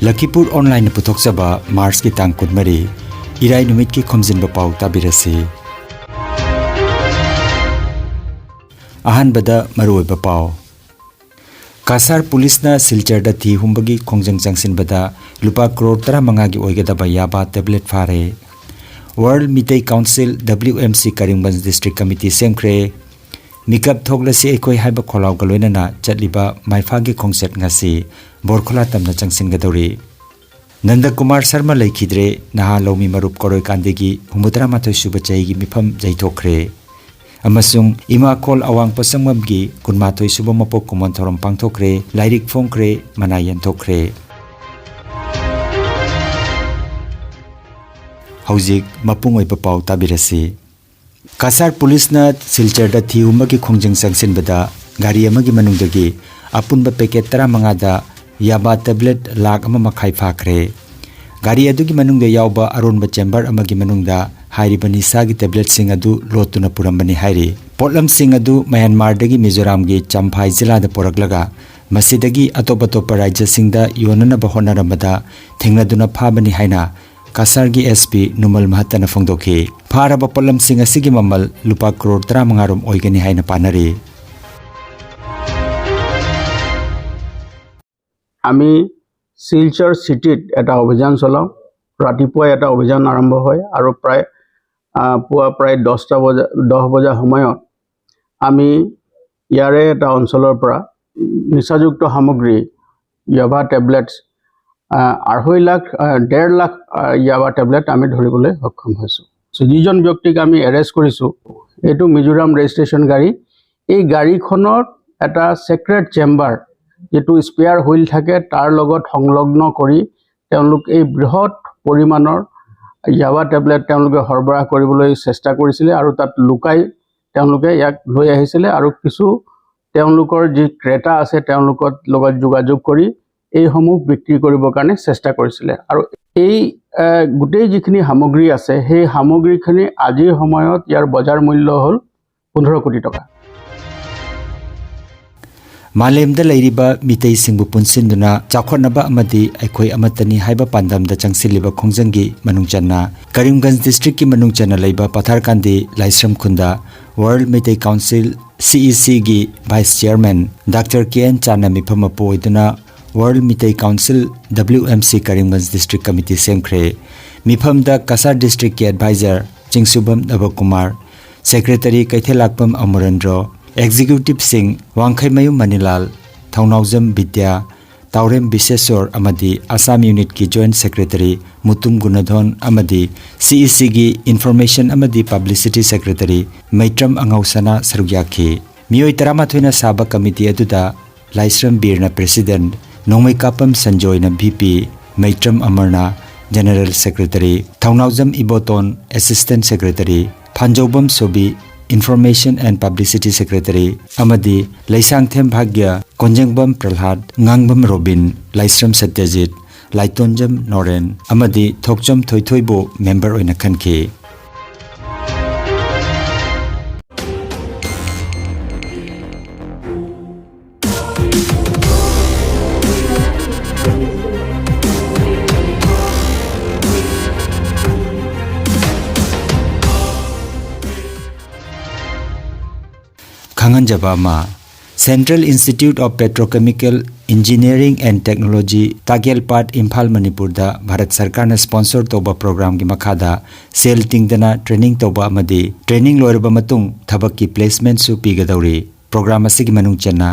Lakhipuronline puthokchaba Mars ki tang kunmari irai numit ki Khomjinba Pao tabirasi. Ahanbada maruoiba Pao. Kasar Pulisna Silcharda thi humbagi khongjang changsinbada lupa crore 15 gi oigadaba yaba tablet fare. World Mitei Council WMC Karimganj District Committee semkre Mikap thoglasi ekoi haiba kholaw galoinana chatliba maifagi khongset ngasi borkhola tamna changsingadori. Nanda Kumar Sharma laikhidre naha lomi marup koroi kandegi humudra mathoi suba chaigi mifam jaithokre. Amasung ima kol awang pasamgamgi kunmathoi suba mapok kumon thorom pangthokre lairik phongkre manayan thokre. Haujik mapungoi Pao tabirasi. Kasar Pulisna Silcharda thi umagi khongjang changsinbada gari amagi manungdagi apunba packet 15 da yaba tablet lakh ama makhai phakre. Gari adugi manungda yawba aronba chamber amagi manungda hairiba nisagi tablet sing adu lotuna purambani hairi. Potlam sing adu Myanmar dagi Mizoram gi Champhai jila da poraklaga masidagi atop rajya singda yonana bahonarambada thengladuna phabani haina Kasar gi SP Numal Mahatana Fongdoki Pharaba Polam Singa Sigi Mamal Lupa Crore 15 oigani haina panari. আমি শিলচৰ সিটিত এটা অভিযান চলাও ৰাতিপুৱা এটা অভিযান আৰম্ভ হয় আৰু প্ৰায় 10 বজা সময়ত আমি ইয়াৰে এটা অঞ্চলৰ পৰা নিচাযুক্ত সামগ্ৰী ইয়াবা টেবলেটছ 2.5 লাখ 1.5 লাখ ইয়াবা টেবলেট আমি ধৰিবলৈ সক্ষম হৈছো। যিজন ব্যক্তিক আমি এৰেষ্ট কৰিছো এটো মিজোৰাম ৰেজিষ্ট্ৰেচন গাড়ী। এই গাড়ীখনৰ এটা সিক্ৰেট চেম্বাৰ যেটো স্পেয়াৰ হুইল থাকে তাৰ লগত সংলগ্ন কৰি তেওঁলোক এই বৃহৎ পৰিমাণৰ ইয়াবা টেবলেট তেওঁলোকে সৰবৰাহ কৰিবলৈ চেষ্টা কৰিছিল আৰু তাত লুকাই তেওঁলোকে ইয়াক লৈ আহিছিল আৰু কিছু তেওঁলোকৰ যি ক্ৰেতা আছে তেওঁলোকৰ লগত যোগাযোগ কৰি এই সমূহ বিক্ৰী কৰিবৰ কাৰণে চেষ্টা কৰিছিল আৰু এই গুটেই যিখিনি সামগ্ৰী আছে সেই সামগ্ৰীখিনি আজিৰ সময়ত ইয়াৰ বজাৰ মূল্য হ'ল 15 কোটি টকা। Malemda lairiba mitei singbu punsinduna chakhonaba amadi aikhoi amatani haiba pandamda changsiliba khongjangi manungchanna Karimganj district ki manungchana leiba Patharkandi Laisram Khunda World Mitei Council CEC gi Vice Chairman Dr. KN Chana mifamapo iduna World Mitei Council WMC Karimganj District Committee semkre mifamda Kasar District ki Advisor Chingsubam Nabakumar Secretary Kaithelakpam Amurandro Executive Singh Wangkhaimayum Manilal Thaunawjam Vidya Taurem Bisesor Amadi Assam Unit ki Joint Secretary Mutum Gunadhon Amadi CEC gi Information Amadi Publicity Secretary Maitram Angausana Sarugyakhi Miyoi Taramathoina Saba Committee aduda Laisram Birna President Nongmai Kapam Sanjoy na VP Maitram Amarna General Secretary Thaunawjam Iboton Assistant Secretary Phanjobam Sobi Information and Publicity Secretary Amadi Laisangthem Bhagya Konjengbam Pralhad Ngangbam Robin Laisram Satyajit Laitonjam Noren Amadi Thokjam Thoithoibo member oina khanke. Khanganja ma Central Institute of Petrochemical Engineering and Technology Tagyalpat Imphal Manipur da Bharat Sarkar na sponsor toba program gi makhada sel tingdana training toba amadi training loirba matung thabak ki placement su pigadauri program asigi manungchana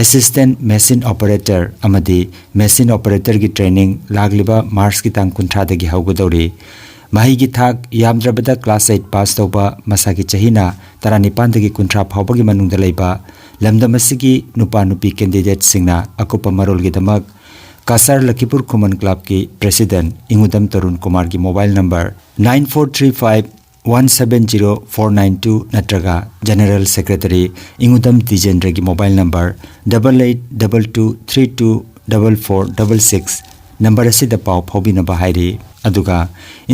assistant machine operator amadi machine operator gi training lagliba Mars ki tang kunthra da gi haugadori Mahi gi thak yamdrabada class 8 pass toba masagi chahina taranipan dagi kunthra phawbagi manungda leiba lamdamasigi nupa nupi candidate singna akupa marol gi damak Kasar Lakhipur Common Club ki president Ingudam Tarun Kumar gi mobile number 9435170492 natraga general secretary Ingudam Tijendra gi mobile number 8822324466 number asida paw phobina bahairi aduga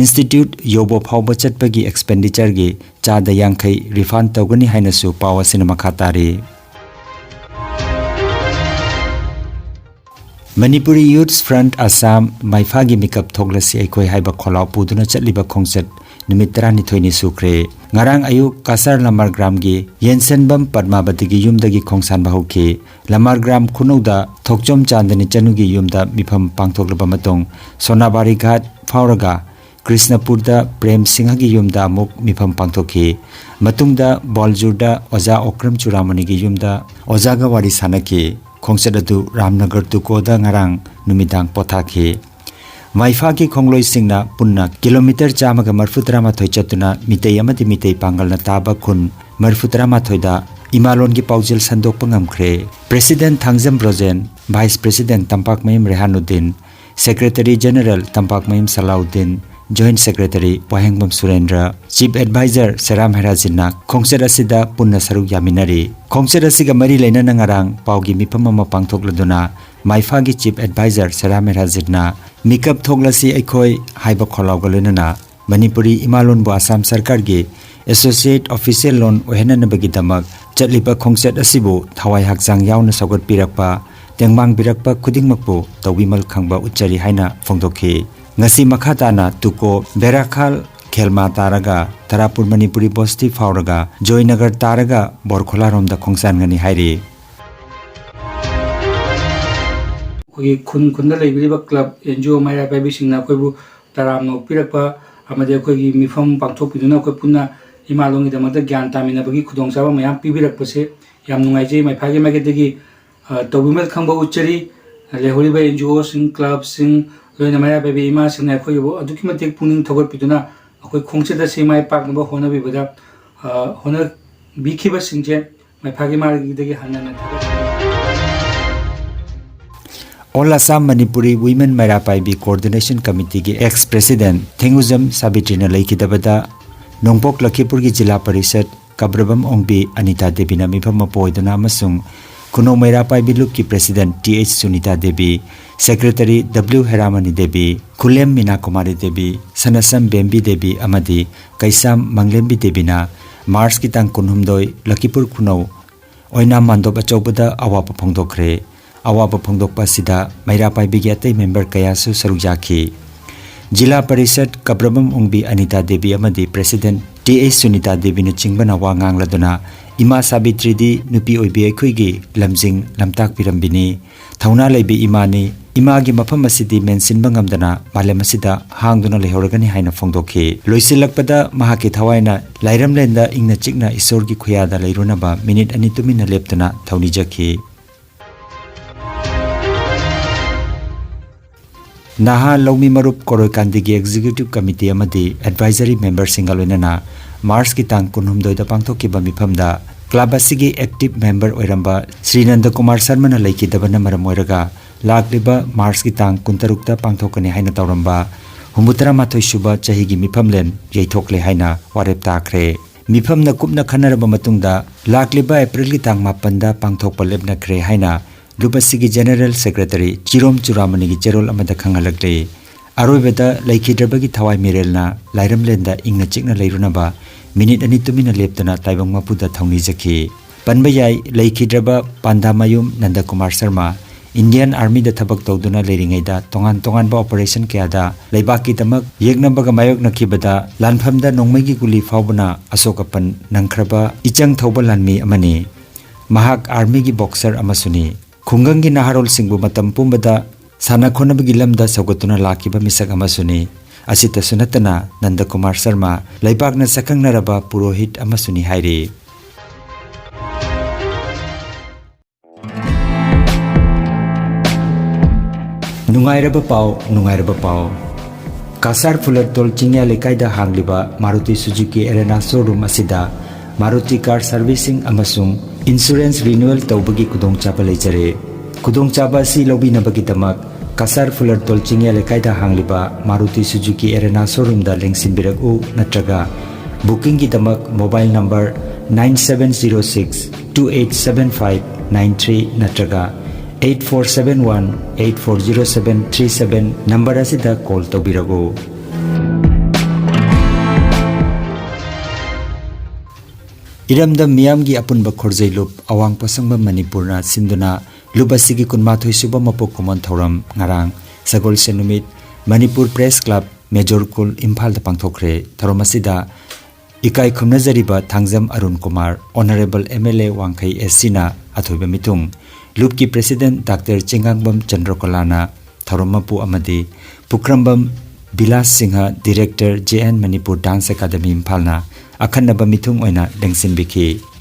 institute yobo phawba chatpagi expenditure gi chada yankhai refund tawgani hainasu pawa cinema khatari Manipuri Youth Front Assam Maifagi Mikap Thoglasi Aikoi Haiba Kholau Puduna Chatliba Khongset Numit 12 ni sukre ngarang ayuk Kasar Lamar Gram gi Yensenbam Padmabati gi yumdagi khongsan bahauki Lamar Gram khunouda Thokchom Chandani Chanugi yumda mifam pangthoklaba matong Sonabari Ghat Fauraga Krishnapurda Prem Singha gi yumda amuk mifam pangthokhi matungda Boljurda Oja Okram Churamani gi yumda Ojaga wari sanaki khongset adu Ramnagar tukoda ngarang numidang pothakhi Maifagi Kongloi Singna Punna Kilometer Chamaga Marfutrama Thoi Chatuna Mitei Amati Mitei Pangal na Taba Kun Marfutrama Thoida Imalon gi Paujil Sandok Pangamkre President Thangjam Brojen Vice President Tampak Mayim Rehanuddin Secretary General Tampak Mayim Salauddin Joint Secretary Wahengbam Surendra Chief Advisor Seram Herajina Khongset asida Punna Saruk Yaminari Khongset asiga mari leina nangarang Paugi mipam ama pangthokladuna Maifagi Chief Advisor Seram Herajina Mikap Thoglasi Aikoi Haiba Kholau Galunana Manipuri Imalon bu Assam Sarkar gi Associate Official Loan Ohenanabagi damak Chatliba Khongset asibu Thawai Hakjang yauna Sagot Pirakpa Tengmang Birakpa Kudingmakpu Tawimal Khangba Uchari Haina Phongdokhi Ngasi Makhatana Tuko Berakhal Khelma Taraga Tarapur Manipuri Bosti Fauraga Joynagar Taraga Borkhola Romda Khongsan ngani hairi Koi khunda leibiriba club NGO Maira Baby Singna koibu taramno pirakpa amade koi mifam pangthokpiduna koi punna imalongi damata gyan tamina bagi khudongchaba mayam pibirakpase yam nungaijei maifagi magedegi tobimel khangba uchari lehoriba NGO sing club sing loina Maira Baby ima singna koi bo adukimatek puning thogorpiduna koi khongcheda se mai paknaba hona bibada hona bikhiba singje maifagi margidegi hanana All Assam Manipuri Women Maira Paibi Coordination Committee ki ex-president Thenguzam Sabitrina Laikidabada Nongpok Lakhipur ki Jila Parishad Kabrabam Ongbi Anita Devi na mifam mapoidana amasung Kuno Maira Paibi Loop ki President TH Sunita Devi Secretary W Heramani Devi Kulem Mina Kumari Devi Sanasam Bembi Devi amadi Kaisam Manglembi Devi na Mars ki tang kunhumdoi Lakhipur Kuno Oina Mandop Achobada awapa phongdokre Awaba Phongdokpa Sida Maira Paibi gi atai member kayasu sarujaki Jila Parishad Kabrabam Ongbi Anita Devi amadi President TH Sunita Devi na chingbana wa ngangladuna Ima Sabitri di nupi oibi aikhoi gi lamjing lamtak pirambini thauna leibi imani ima gi mafam asidi mensinba ngamdana malem asida hangduna lehoragani haina phongdokhi loisilakpada mahaki thawaina lairamlenda ingna chikna isor gi khuyada leirunaba minute ani tumina leptana thauni jakhi Naha Lomi Marup Koroi Kandigi Executive Committee amadi Advisory Member Singalwenana Mars ki tang kunhumdoi da pangthokiba mifamda Club asigi active member oiramba Srinanda Kumar Sharma na laikidabana maram oiraga lakliba Mars ki tang kuntarukta pangthokani haina tawramba humutara mathoi suba chahigi mifamlen yeithokle haina warep takre mifamna kupna khanaraba matungda lakliba April ki tang 8 da pangthokpa lepna kre haina Lupasigi General Secretary Chirom Churamani gi Cherol amada khangalakle aroibeda laikhidrabagi thawai mirelna lairamlenda ingna chikna leirunaba minute ani tumina leptana taibang mapuda thauni jakhi panbayai laikhidraba Pandamayum Nanda Kumar Sharma Indian Army da thabak tawduna leiringai da tongan tongan ba operation kya da leibaki tamak yeknabaga mayok nakhibada lanphamda nongmai gi guli fawbana asokapan nangkhraba ichang thawba lanmi amani mahak army gi boxer amasuni Khungangi Naharol Singbu matam pumbada sana khonabagi lamda saugotuna lakiba misak amasuni asita sunatana Nanda Kumar Sharma laibakna sakangnaraba purohit amasuni hairi Nungairaba pau Kasar Fulatol Chingya Lekaida hangliba Maruti Suzuki Arena showroom asida Maruti car servicing amasung Insurance renewal tawbagi kudongchaba leijare kudongchaba si lobinabagi damak Kasar Fulatol Chingya Lekaida hangliba Maruti Suzuki Arena showroom da lengsinbiragu natraga booking gi damak mobile number 9706 287593 natraga 8471-840737 number asida call tawbiragu Iramda miyamgi apunba khorjailup awang pasangba Manipurna sinduna lup asigi kunmathoi suba mapok kumon thoram ngarang sagol se numit Manipur Press Club Major Kul Imphal da pangthokre thoram asida ikai khumnajariba thangjam Arun Kumar Honorable MLA Wangkhai SC na athoiba mitung lup ki President Dr. Chingangbam Chandrakolana thoram mapu amadi Pukrambam Bilas Singha Director JN Manipur Dance Academy Imphalna akhanaba mithung oina dengsin bikhi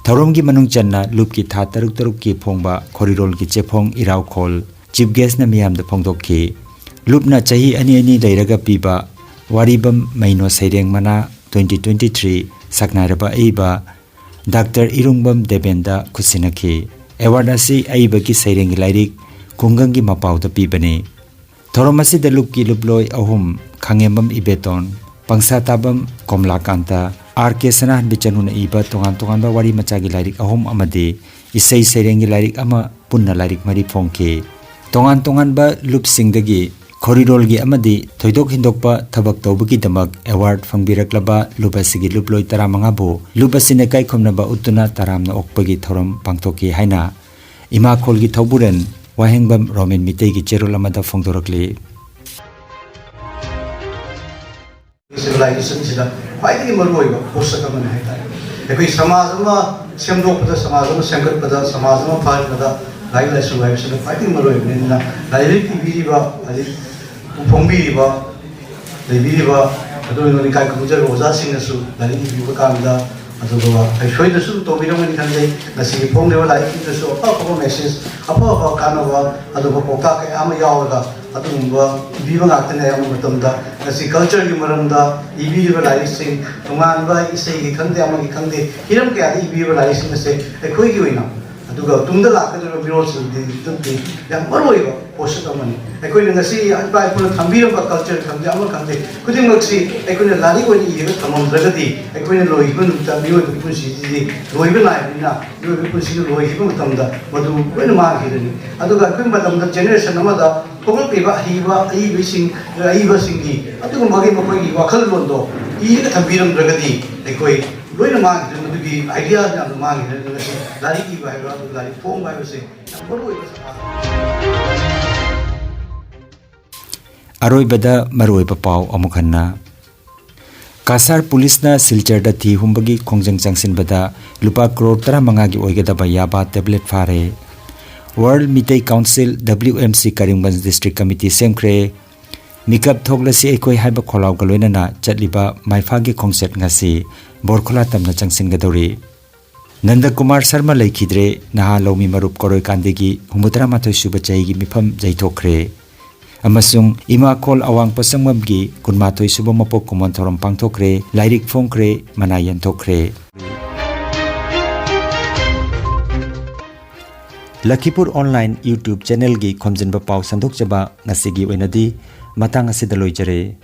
Thoromgi manung channa lupki tha taruk ki phongba khorirol ki chefong iraw khol chief guest na miyam da phongdokhi lupna chahi ani leiraga piba waribam maino saireng mana 2023 saknairaba eiba Dr. Irungbam Debenda khusinakhi award asi aiba ki saireng lairik kungangi mapau da pibani Thoromasi da lupki luploi ahum khangembam ibeton pangsa tabam komlakanta RK Sanahan Bichanuna iba tongan ba wari machagi lairik ahom amadi isai serengi lairik ama punna lairik mari phongke tongan ba lup singdagi khorirol gi amadi thoidok hindokpa thabak tawbugi damak award fangbiraklaba lupasigi luploi taramanga bo lupasine kai khomna ba utuna taramna okpagi thoram pangthoki haina ima kholgi thawburen wahengbam romen mitei gi cherol amada phongdorakli civilization sida quite maroi ba posak amane hai tai ekoi samaj ma semdok pada samaj ma sangat pada samaj ma phal pada lai lai suai sida quite maroi ne na lai tv ba ali phongbi ba lebi ba ado no ni kai kujar oza sing su lai tv ba kam da ado ba ai shoi da su to bi ram ni kan dai na si phong le lai tv su apa message apa kana ba ado ba poka kai ama yaw da अतुंबा इबीबा गाक्तने याम मतमदा नसी culture की मरमदा इबीबा lysing तोंगानबा इसे की खंदे आमा की खंदे Hiram के आदि इबीबा लाइसिंग से एखोई की होइना अदुगा तुंगदा लाकदो बिरोस दिंती याम मरोइबा पोस्ट अमनी एखोई नसी अजबा पुन थंबीरबा कल्चर खंदे आमा खंदे खुदिमक्सी एखोई लारी कोनी इबा थममद्रगदी एखोई लोइबा नुता बियो पुसी दि लोइबा नाइना लोइबा पुसी लोइबा मतमदा मदु वेन मागिरनी अदुगा एखोई मतमदा जनरेशन अमदा Pagulpiba ayibising ayibasingi atugo magi makoy wakal londo iga thambiram dragadi ekoi loina magi madugi idea na magi na si lari ki ba ba lari phong ba se boru aroi bada maroi pa pau amukhanna Kasar Police na Silchar da thi humbagi khongjang changsin bada lupa crore tara manga gi oigada ba yaba tablet fare World Mitei Council WMC Karimganj District Committee semkre mikap thoglasi ekoi haiba kholaw galoina na chatliba maifagi khongset ngasi borkhola tamna changsin gadori Nanda Kumar Sharma laikhidre naha lomi marup koroi kandegi humudra mathoi suba chai gi mifam jaithokre amasung ima khol awang pasangmam gi kunmathoi suba mapok kumon thorom pangthokre lairik phongkre manayan thokre Lakhipuronline YouTube channel gi Khomjinba Pao sandok chaba ngasigi oinadi matang asida loijare